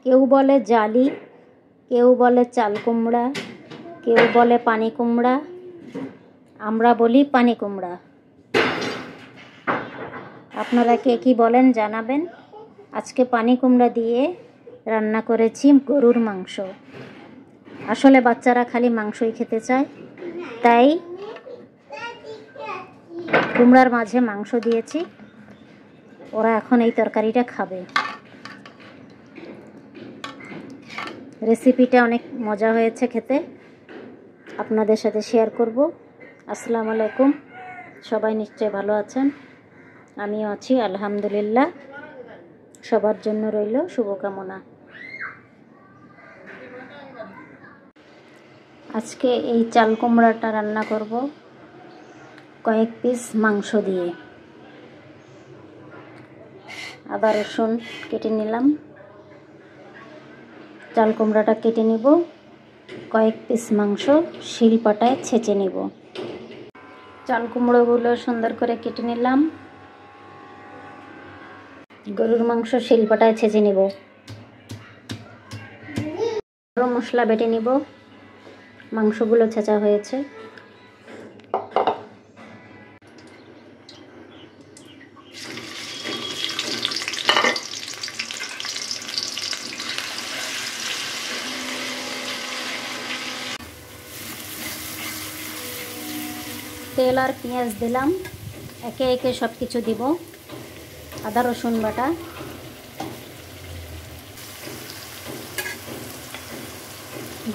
কেউ বলে জালি, কেউ বলে চাল কুমড়া, কেউ বলে পানি কুমড়া, আমরা বলি পানি কুমড়া। আপনারা কে কী বলেন জানাবেন। আজকে পানি কুমড়া দিয়ে রান্না করেছি গরুর মাংস। আসলে বাচ্চারা খালি মাংসই খেতে চায়, তাই কুমড়ার মাঝে মাংস দিয়েছি। ওরা এখন এই তরকারিটা খাবে। রেসিপিটা অনেক মজা হয়েছে খেতে, আপনাদের সাথে শেয়ার করব। আসসালামু আলাইকুম, সবাই নিশ্চয় ভালো আছেন, আমিও আছি আলহামদুলিল্লাহ। সবার জন্য রইল শুভকামনা। আজকে এই চাল কুমড়াটা রান্না করব কয়েক পিস মাংস দিয়ে। আদা রসুন কেটে নিলাম, চাল কুমড়াটা কেটে নিব, কয়েক পিস মাংস শিলপাটায় ছেঁচে নিব। চাল কুমড়োগুলো সুন্দর করে কেটে নিলাম, গরুর মাংস শিলপাটায় ছেঁচে নিব। গরম মশলা বেটে নিব। মাংসগুলো ছেঁচা হয়েছে। তেল আর পেঁয়াজ দিলাম, একে একে সব কিছু দিব। আদা রসুন বাটা,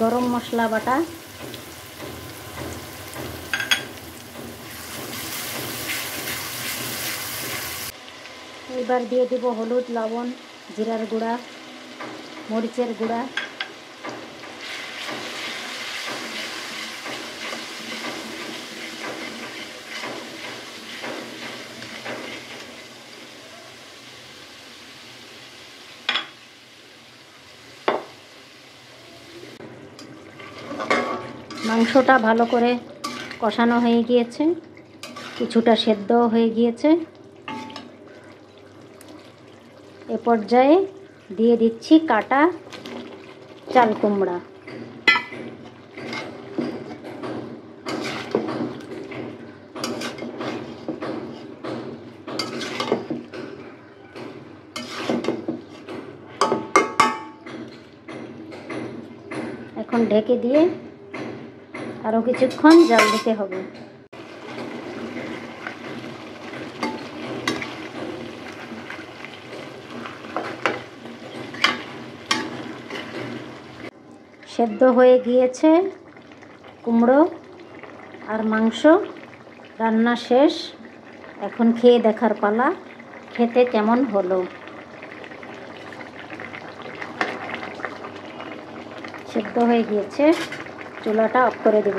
গরম মশলা বাটা, এবার দিয়ে দেব হলুদ, লবণ, জিরার গুঁড়া, মরিচের গুঁড়া, মাংসটা ভালো করে কষানো হয়ে গিয়েছে, কিছুটা সেদ্ধ হয়ে গিয়েছে। এ পর্যায়ে দিয়ে দিচ্ছি কাটা চাল কুমড়া। এখন ঢেকে দিয়ে আরও কিছুক্ষণ জাল দিতে হবে। সেদ্ধ হয়ে গিয়েছে কুমড়ো আর মাংস, রান্না শেষ। এখন খেয়ে দেখার পালা, খেতে কেমন হলো। সেদ্ধ হয়ে গিয়েছে, চুলাটা অফ করে দেব।